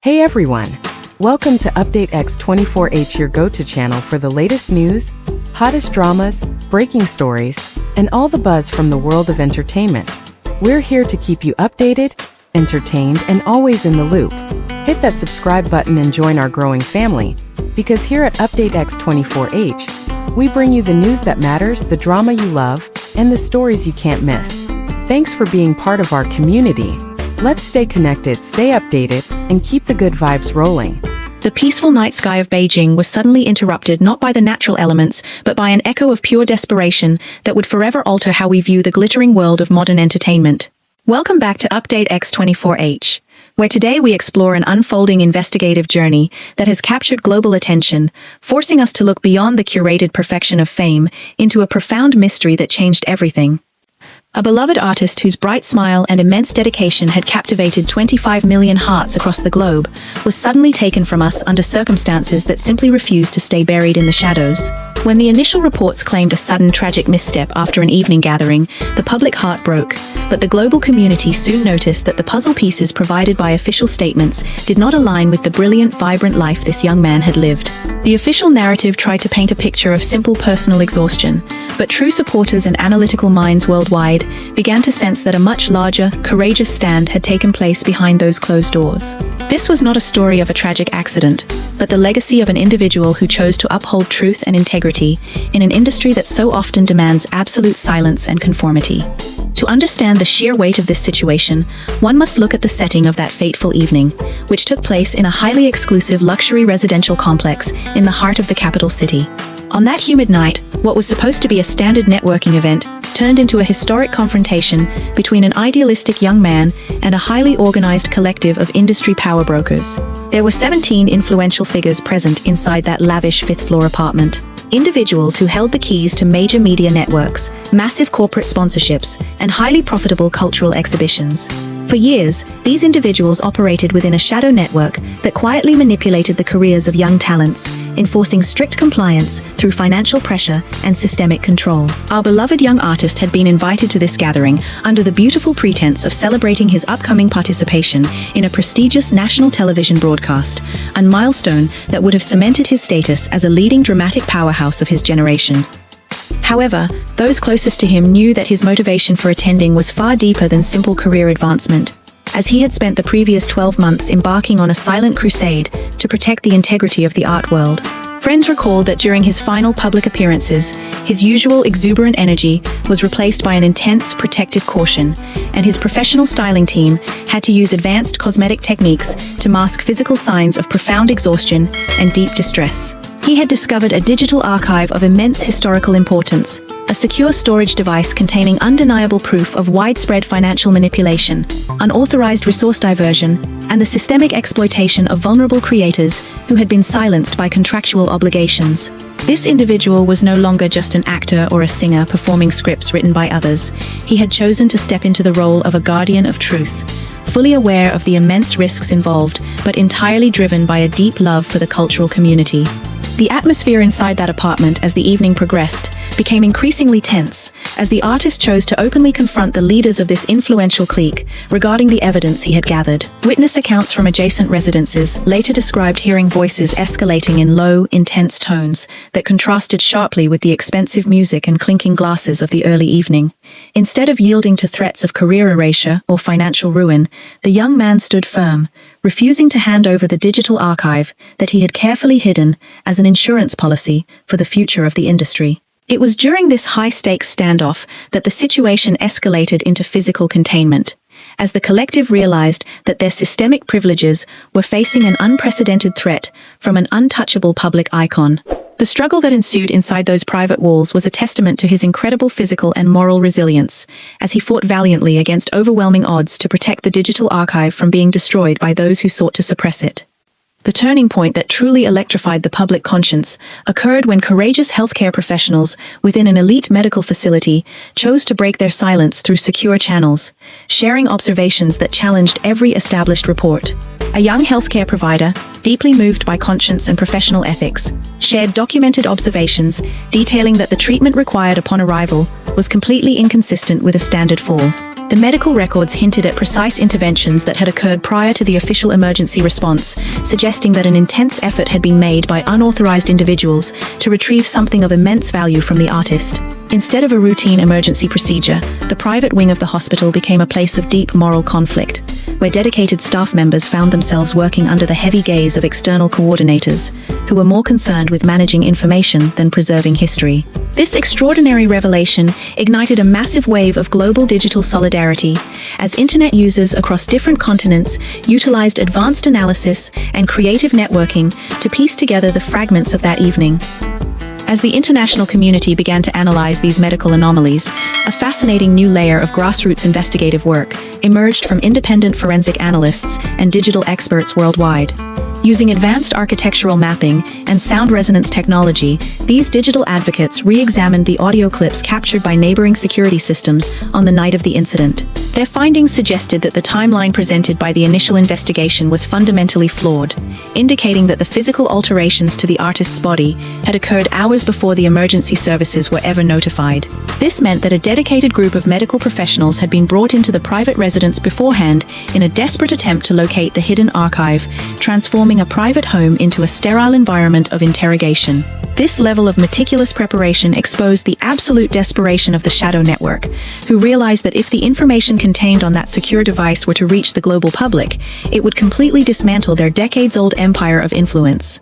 Hey everyone! Welcome to Update X24H, your go-to channel for the latest news, hottest dramas, breaking stories, and all the buzz from the world of entertainment. We're here to keep you updated, entertained, and always in the loop. Hit that subscribe button and join our growing family, because here at Update X24H, we bring you the news that matters, the drama you love, and the stories you can't miss. Thanks for being part of our community. Let's stay connected, stay updated, and keep the good vibes rolling. The peaceful night sky of Beijing was suddenly interrupted not by the natural elements, but by an echo of pure desperation that would forever alter how we view the glittering world of modern entertainment. Welcome back to Update X24H, where today we explore an unfolding investigative journey that has captured global attention, forcing us to look beyond the curated perfection of fame into a profound mystery that changed everything. A beloved artist whose bright smile and immense dedication had captivated 25 million hearts across the globe was suddenly taken from us under circumstances that simply refused to stay buried in the shadows. When the initial reports claimed a sudden tragic misstep after an evening gathering, the public heart broke, but the global community soon noticed that the puzzle pieces provided by official statements did not align with the brilliant, vibrant life this young man had lived. The official narrative tried to paint a picture of simple personal exhaustion, but true supporters and analytical minds worldwide began to sense that a much larger, courageous stand had taken place behind those closed doors. This was not a story of a tragic accident, but the legacy of an individual who chose to uphold truth and integrity in an industry that so often demands absolute silence and conformity. To understand the sheer weight of this situation, one must look at the setting of that fateful evening, which took place in a highly exclusive luxury residential complex in the heart of the capital city. On that humid night, what was supposed to be a standard networking event turned into a historic confrontation between an idealistic young man and a highly organized collective of industry power brokers. There were 17 influential figures present inside that lavish fifth-floor apartment. Individuals who held the keys to major media networks, massive corporate sponsorships, and highly profitable cultural exhibitions. For years, these individuals operated within a shadow network that quietly manipulated the careers of young talents, enforcing strict compliance through financial pressure and systemic control. Our beloved young artist had been invited to this gathering under the beautiful pretense of celebrating his upcoming participation in a prestigious national television broadcast, a milestone that would have cemented his status as a leading dramatic powerhouse of his generation. However, those closest to him knew that his motivation for attending was far deeper than simple career advancement, as he had spent the previous 12 months embarking on a silent crusade to protect the integrity of the art world. Friends recalled that during his final public appearances, his usual exuberant energy was replaced by an intense protective caution, and his professional styling team had to use advanced cosmetic techniques to mask physical signs of profound exhaustion and deep distress. He had discovered a digital archive of immense historical importance, a secure storage device containing undeniable proof of widespread financial manipulation, unauthorized resource diversion, and the systemic exploitation of vulnerable creators who had been silenced by contractual obligations. This individual was no longer just an actor or a singer performing scripts written by others. He had chosen to step into the role of a guardian of truth, fully aware of the immense risks involved, but entirely driven by a deep love for the cultural community. The atmosphere inside that apartment as the evening progressed became increasingly tense as the artist chose to openly confront the leaders of this influential clique regarding the evidence he had gathered. Witness accounts from adjacent residences later described hearing voices escalating in low, intense tones that contrasted sharply with the expensive music and clinking glasses of the early evening. Instead of yielding to threats of career erasure or financial ruin, the young man stood firm, refusing to hand over the digital archive that he had carefully hidden as an insurance policy for the future of the industry. It was during this high-stakes standoff that the situation escalated into physical containment, as the collective realized that their systemic privileges were facing an unprecedented threat from an untouchable public icon. The struggle that ensued inside those private walls was a testament to his incredible physical and moral resilience, as he fought valiantly against overwhelming odds to protect the digital archive from being destroyed by those who sought to suppress it. The turning point that truly electrified the public conscience occurred when courageous healthcare professionals within an elite medical facility chose to break their silence through secure channels, sharing observations that challenged every established report. A young healthcare provider, deeply moved by conscience and professional ethics, shared documented observations detailing that the treatment required upon arrival was completely inconsistent with a standard fall. The medical records hinted at precise interventions that had occurred prior to the official emergency response, suggesting that an intense effort had been made by unauthorized individuals to retrieve something of immense value from the artist. Instead of a routine emergency procedure, the private wing of the hospital became a place of deep moral conflict, where dedicated staff members found themselves working under the heavy gaze of external coordinators, who were more concerned with managing information than preserving history. This extraordinary revelation ignited a massive wave of global digital solidarity, as internet users across different continents utilized advanced analysis and creative networking to piece together the fragments of that evening. As the international community began to analyze these medical anomalies, a fascinating new layer of grassroots investigative work emerged from independent forensic analysts and digital experts worldwide. Using advanced architectural mapping and sound resonance technology, these digital advocates re-examined the audio clips captured by neighboring security systems on the night of the incident. Their findings suggested that the timeline presented by the initial investigation was fundamentally flawed, indicating that the physical alterations to the artist's body had occurred hours before the emergency services were ever notified. This meant that a dedicated group of medical professionals had been brought into the private residence beforehand in a desperate attempt to locate the hidden archive, transforming a private home into a sterile environment of interrogation. This level of meticulous preparation exposed the absolute desperation of the shadow network, who realized that if the information contained on that secure device were to reach the global public, it would completely dismantle their decades-old empire of influence.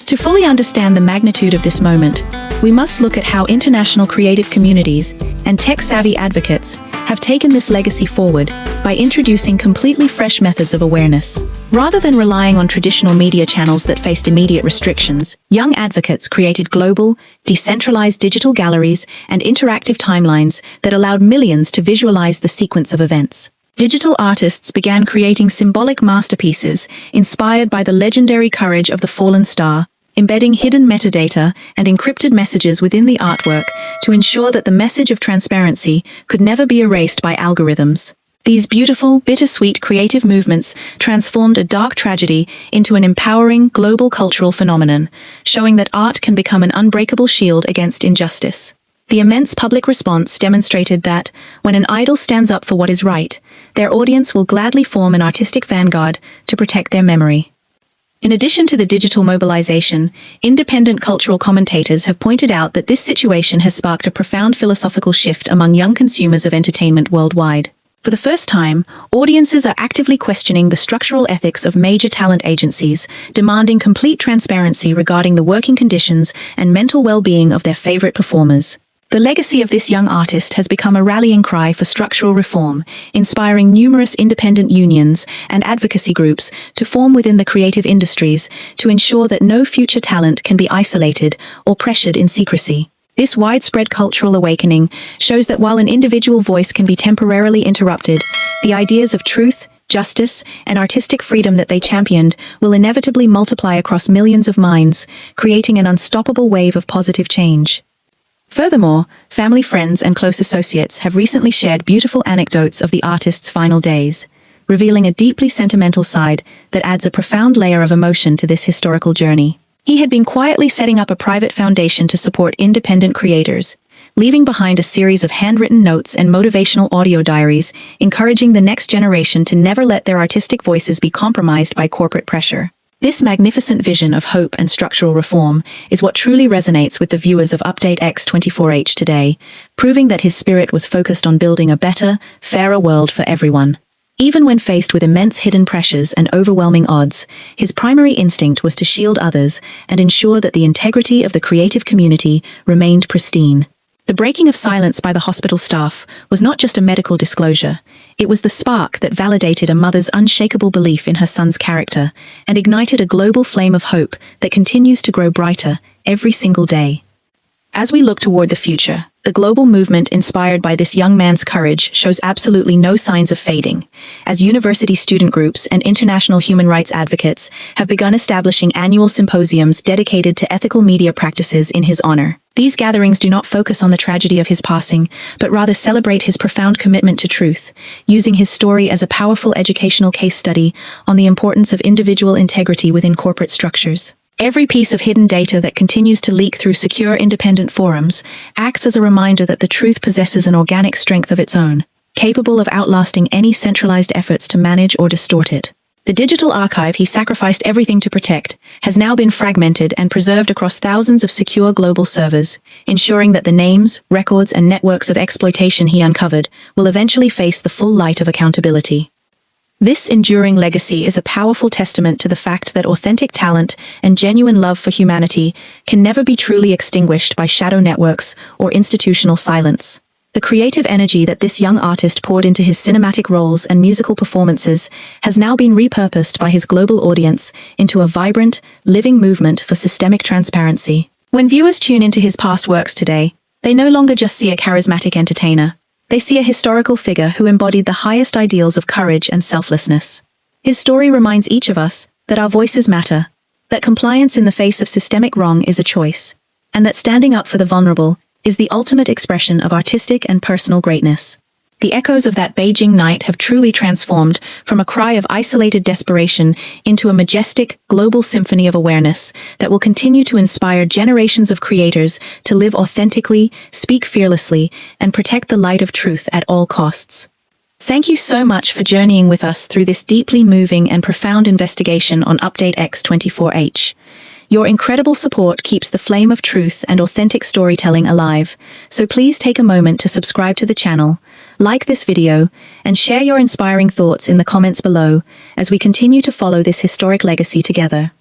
To fully understand the magnitude of this moment, we must look at how international creative communities and tech-savvy advocates have taken this legacy forward by introducing completely fresh methods of awareness. Rather than relying on traditional media channels that faced immediate restrictions, young advocates created global, decentralized digital galleries and interactive timelines that allowed millions to visualize the sequence of events. Digital artists began creating symbolic masterpieces inspired by the legendary courage of the fallen star, embedding hidden metadata and encrypted messages within the artwork to ensure that the message of transparency could never be erased by algorithms. These beautiful, bittersweet creative movements transformed a dark tragedy into an empowering global cultural phenomenon, showing that art can become an unbreakable shield against injustice. The immense public response demonstrated that, when an idol stands up for what is right, their audience will gladly form an artistic vanguard to protect their memory. In addition to the digital mobilization, independent cultural commentators have pointed out that this situation has sparked a profound philosophical shift among young consumers of entertainment worldwide. For the first time, audiences are actively questioning the structural ethics of major talent agencies, demanding complete transparency regarding the working conditions and mental well-being of their favorite performers. The legacy of this young artist has become a rallying cry for structural reform, inspiring numerous independent unions and advocacy groups to form within the creative industries to ensure that no future talent can be isolated or pressured in secrecy. This widespread cultural awakening shows that while an individual voice can be temporarily interrupted, the ideas of truth, justice, and artistic freedom that they championed will inevitably multiply across millions of minds, creating an unstoppable wave of positive change. Furthermore, family, friends, and close associates have recently shared beautiful anecdotes of the artist's final days, revealing a deeply sentimental side that adds a profound layer of emotion to this historical journey. He had been quietly setting up a private foundation to support independent creators, leaving behind a series of handwritten notes and motivational audio diaries, encouraging the next generation to never let their artistic voices be compromised by corporate pressure. This magnificent vision of hope and structural reform is what truly resonates with the viewers of Update X24H today, proving that his spirit was focused on building a better, fairer world for everyone. Even when faced with immense hidden pressures and overwhelming odds, his primary instinct was to shield others and ensure that the integrity of the creative community remained pristine. The breaking of silence by the hospital staff was not just a medical disclosure. It was the spark that validated a mother's unshakable belief in her son's character and ignited a global flame of hope that continues to grow brighter every single day. As we look toward the future, The global movement inspired by this young man's courage shows absolutely no signs of fading, as university student groups and international human rights advocates have begun establishing annual symposiums dedicated to ethical media practices in his honor. These gatherings do not focus on the tragedy of his passing, but rather celebrate his profound commitment to truth, using his story as a powerful educational case study on the importance of individual integrity within corporate structures. Every piece of hidden data that continues to leak through secure independent forums acts as a reminder that the truth possesses an organic strength of its own, capable of outlasting any centralized efforts to manage or distort it. The digital archive he sacrificed everything to protect has now been fragmented and preserved across thousands of secure global servers, ensuring that the names, records, and networks of exploitation he uncovered will eventually face the full light of accountability. This enduring legacy is a powerful testament to the fact that authentic talent and genuine love for humanity can never be truly extinguished by shadow networks or institutional silence. The creative energy that this young artist poured into his cinematic roles and musical performances has now been repurposed by his global audience into a vibrant, living movement for systemic transparency. When viewers tune into his past works today, they no longer just see a charismatic entertainer. They see a historical figure who embodied the highest ideals of courage and selflessness. His story reminds each of us that our voices matter, that compliance in the face of systemic wrong is a choice, and that standing up for the vulnerable is the ultimate expression of artistic and personal greatness. The echoes of that Beijing night have truly transformed from a cry of isolated desperation into a majestic, global symphony of awareness that will continue to inspire generations of creators to live authentically, speak fearlessly, and protect the light of truth at all costs. Thank you so much for journeying with us through this deeply moving and profound investigation on Update X24H. Your incredible support keeps the flame of truth and authentic storytelling alive, so please take a moment to subscribe to the channel, like this video, and share your inspiring thoughts in the comments below as we continue to follow this historic legacy together.